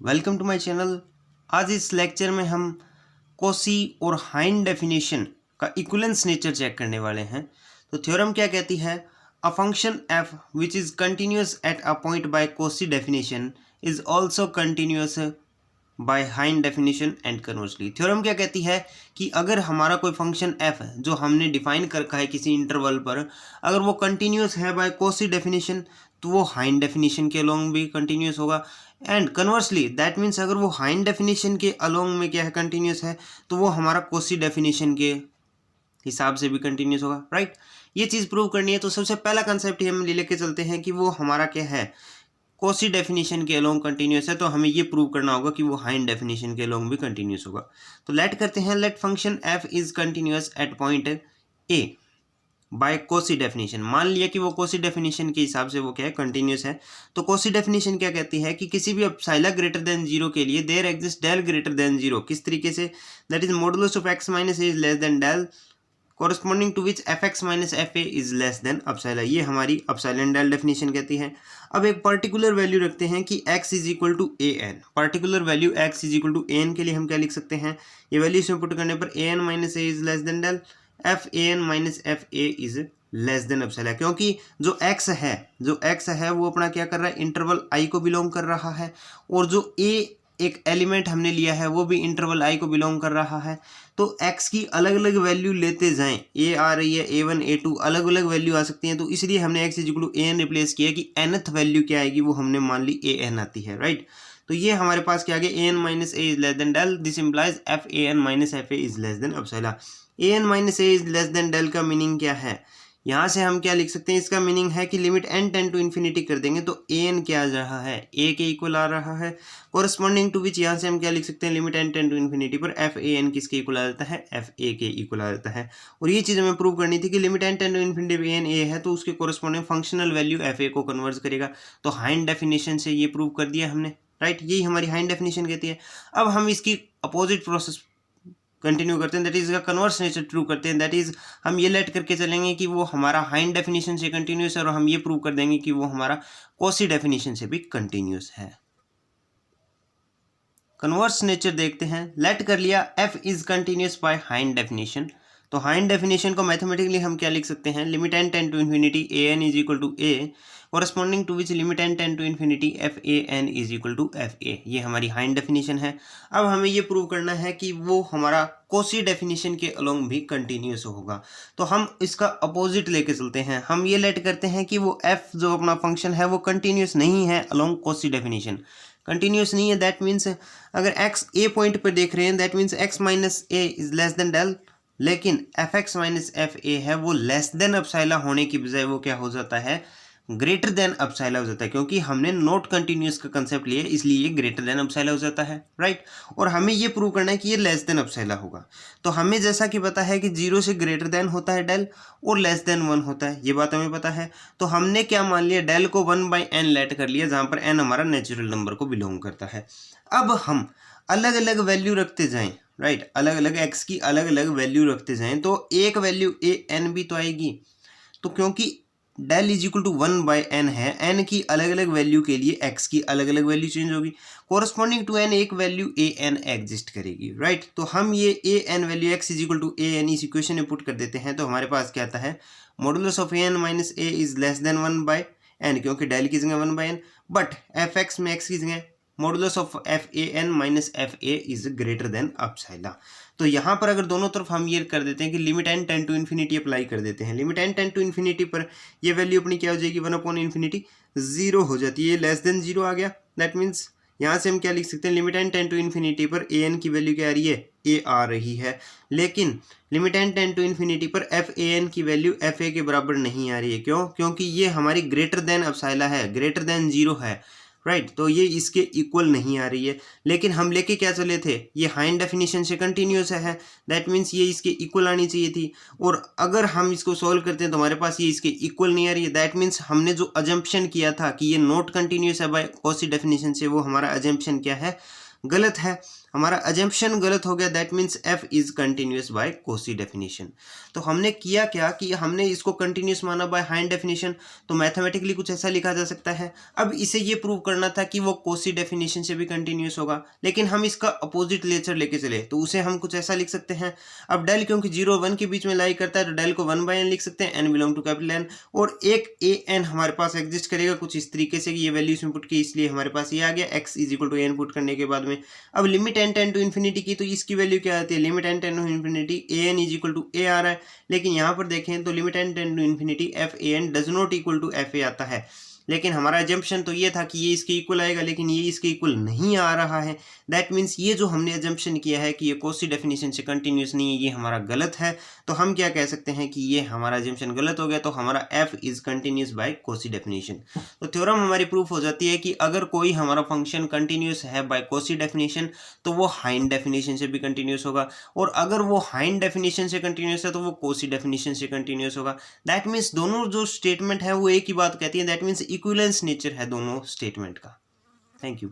Welcome to my channel. आज इस lecture में हम कोसी और हाइन डेफिनेशन का इक्विवेलेंस नेचर चेक करने वाले हैं। तो थ्योरम क्या कहती है? A function f which is continuous at a point by Cauchy definition is also continuous by Heine definition and conversely. Theorem क्या कहती है कि अगर हमारा कोई फंक्शन एफ जो हमने डिफाइन कर रखा है किसी इंटरवल पर, अगर वो कंटिन्यूस है बाय कोसी डेफिनेशन तो वो हाइन डेफिनेशन के अलोंग भी कंटिन्यूस होगा। एंड कन्वर्सली दैट मीन्स अगर वो हाइन डेफिनेशन के अलोंग में क्या है, कंटिन्यूस है, तो वो हमारा कोसी डेफिनेशन के हिसाब से भी कंटिन्यूस होगा। राइट, ये चीज़ प्रूव करनी है। तो सबसे पहला कंसेप्ट ही हम लेके चलते हैं कि वो हमारा क्या है, कोसी डेफिनेशन के अलोंग कंटिन्यूस है। तो हमें ये प्रूव करना होगा कि वो हाइन डेफिनेशन के अलोंग भी कंटिन्यूस होगा। तो लेट करते हैं, let function f is continuous at point a by Cauchy definition. मान लिया कि वो कोसी डेफिनेशन के हिसाब से वो क्या है, कंटिन्यूस है। तो कोसी डेफिनेशन क्या कहती है कि किसी भी एप्सिलॉन ग्रेटर देन जीरो के लिए there exist del greater than zero. किस तरीके से? That is modulus of x minus a is less than del corresponding to which fx minus fa is less than epsilon। ये हमारी epsilon del definition कहती है। अब एक पर्टिकुलर वैल्यू रखते हैं कि x is equal to a n. Particular value x is equal to a n के लिए हम क्या लिख सकते हैं, ये वैल्यू इसमें पुट करने पर a n minus a is less than del f a n minus f a is less than epsilon. क्योंकि जो x है वो अपना क्या कर रहा है, इंटरवल i को बिलोंग कर रहा है, और जो a एक एलिमेंट हमने लिया है वो भी इंटरवल i को बिलोंग कर रहा है। तो x की अलग अलग वैल्यू लेते जाएं, a आ रही है, a1 a2 अलग अलग वैल्यू आ सकती हैं। तो इसलिए हमने x is equal to a n replace किया कि nth वैल्यू क्या आएगी, वो हमने मान ली ए एन आती है। राइट, तो ये हमारे पास क्या आ गया, a n minus a is less than del. This implies f a n minus f a is less than epsilon. A n minus a is less than del का मीनिंग क्या है? यहाँ से हम क्या लिख सकते हैं, इसका मीनिंग है कि limit n tend to infinity कर देंगे तो ए एन क्या आ रहा है, a के इक्वल आ रहा है। कोरस्पॉन्डिंग टू विच यहाँ से हम क्या लिख सकते हैं, limit n tend to infinity पर एफ ए एन किसके इक्वल आ जाता है, एफ ए के इक्वल आ जाता है। और ये चीज़ हमें प्रूव करनी थी कि limit n tend to infinity पे एन ए है तो उसके corresponding functional value f a को कन्वर्ट करेगा। तो हाइन डेफिनेशन से ये प्रूव कर दिया हमने। राइट, यही हमारी हाइन डेफिनेशन कहती है। अब हम इसकी अपोजिट प्रोसेस कंटिन्यू करते हैं, दैट इज का कन्वर्स नेचर ट्रू करते हैं। दैट इज हम ये लेट करके चलेंगे कि वो हमारा हाइन डेफिनेशन से कंटिन्यूस है, और हम ये प्रूव कर देंगे कि वो हमारा कोसी डेफिनेशन से भी कंटिन्यूस है। कन्वर्स नेचर देखते हैं। लेट कर लिया f is continuous by Heine definition. तो हाइन डेफिनेशन को मैथमेटिकली हम क्या लिख सकते हैं, limit n tend to infinity a n is equal to a corresponding to which limit n tend to infinity f a n is equal to f a. ये हमारी हाइन definition है। अब हमें ये प्रूव करना है कि वो हमारा कोसी डेफिनेशन के अलोंग भी कंटिन्यूस होगा। तो हम इसका अपोजिट लेके चलते हैं। हम ये लेट करते हैं कि वो एफ जो अपना फंक्शन है वो कंटिन्यूस नहीं है अलोंग कोसी डेफिनेशन। कंटिन्यूस नहीं है, दैट मीन्स अगर x ए पॉइंट पर देख रहे हैं that means x minus a is less than del, लेकिन f x minus f a है वो लेस देन एप्सिलॉन होने की बजाय वो क्या हो जाता है, ग्रेटर देन एप्सिलॉन हो जाता है। क्योंकि हमने नॉट कंटिन्यूस का कंसेप्ट लिया इसलिए ये ग्रेटर देन एप्सिलॉन हो जाता है। राइट, और हमें ये प्रूव करना है कि ये लेस देन एप्सिलॉन होगा। तो हमें जैसा कि पता है कि 0 से ग्रेटर देन होता है डेल और लेस देन 1 होता है, ये बात हमें पता है। तो हमने क्या मान लिया, डेल को 1/n लेट कर लिया, जहाँ पर n हमारा नेचुरल नंबर को बिलोंग करता है। अब हम अलग अलग वैल्यू रखते जाएं, राइट, अलग अलग x की अलग अलग वैल्यू रखते जाएं तो एक वैल्यू ए एन भी तो आएगी। तो क्योंकि del is equal to 1/n है, n की अलग अलग वैल्यू के लिए x की अलग अलग वैल्यू चेंज होगी। कोरस्पॉन्डिंग टू n एक वैल्यू ए एन एग्जिस्ट करेगी। राइट, तो हम ये a n value x is equal to a n इस इक्वेशन में पुट कर देते हैं। तो हमारे पास क्या आता है, modulus of a n minus a is less than 1/n, क्योंकि डेल की जगह 1/n, बट एफ एक्स में x की जगह modulus of f a n minus f a is greater than epsilon. तो यहाँ पर अगर दोनों तरफ हम ये कर देते हैं कि limit n tend to infinity apply कर देते हैं, limit n tend to infinity पर ये वैल्यू अपनी क्या हो जाएगी, 1/∞ 0 हो जाती है। ये लेस देन 0 आ गया। दैट मीन्स यहाँ से हम क्या लिख सकते हैं, limit n tend to infinity पर ए एन की वैल्यू क्या आ रही है, ए आ रही है, लेकिन limit n tend to infinity पर एफ ए एन की वैल्यू एफ ए के बराबर नहीं आ रही है। क्यों? क्योंकि ये हमारी ग्रेटर देन एप्सिलॉन है, ग्रेटर देन 0 है। राइट, तो ये इसके इक्वल नहीं आ रही है। लेकिन हम लेके क्या चले थे, ये हाइन डेफिनेशन से कंटिन्यूस है, दैट मीन्स ये इसके इक्वल आनी चाहिए थी। और अगर हम इसको सॉल्व करते हैं तो हमारे पास ये इसके इक्वल नहीं आ रही है। दैट मीन्स हमने जो अजम्पशन किया था कि ये नॉट कंटिन्यूस है बाय कोसी डेफिनेशन से, वो हमारा अजम्पशन क्या है, गलत है, हमारा अजम्पशन गलत हो गया, that means f is continuous by Cauchy definition. तो हमने किया क्या कि हमने इसको कंटिन्यूस माना बाय हाइंड डेफिनेशन, तो मैथमेटिकली कुछ ऐसा लिखा जा सकता है। अब इसे ये प्रूव करना था कि वो कोसी डेफिनेशन से भी कंटिन्यूस होगा, लेकिन हम इसका अपोजिट नेचर लेके चले, तो उसे हम कुछ ऐसा लिख सकते हैं। अब डेल क्योंकि 0 और 1 के बीच में लाई करता है, तो डेल को 1/n लिख सकते हैं, n belong to capital N, और एक ए एन हमारे पास एग्जिस्ट करेगा कुछ इस तरीके से कि ये वैल्यूज में पुट की, इसलिए हमारे पास ये आ गया x is equal to n put करने के बाद में। अब limit n tend to infinity की, तो इसकी वैल्यू क्या आती है, limit n tend to infinity a n is equal to a आ रहा है, लेकिन यहाँ पर देखें तो limit n tend to infinity f a n does not equal to f a आता है। लेकिन हमारा एजम्पशन तो ये था कि ये इसके इक्वल आएगा, लेकिन ये इसके इक्वल नहीं आ रहा है। दैट मीन्स ये जो हमने एजम्पशन किया है कि ये कोसी डेफिनेशन से कंटिन्यूस नहीं है, ये हमारा गलत है। तो हम क्या कह सकते हैं कि ये हमारा एजम्पशन गलत हो गया, तो हमारा f is continuous by Cauchy definition. तो थ्योरम हमारी प्रूफ हो जाती है कि अगर कोई हमारा फंक्शन कंटिन्यूस है बाय कोसी डेफिनेशन, तो वो हाइंड डेफिनेशन से भी कंटिन्यूस होगा, और अगर वो हाइंड डेफिनेशन से कंटिन्यूस है तो वो कोसी डेफिनेशन से कंटिन्यूस होगा। दैट मीन्स दोनों जो स्टेटमेंट है वो एक ही बात कहती है, दैट मीन्स इक्विवेलेंस नेचर है दोनों स्टेटमेंट का। Thank you.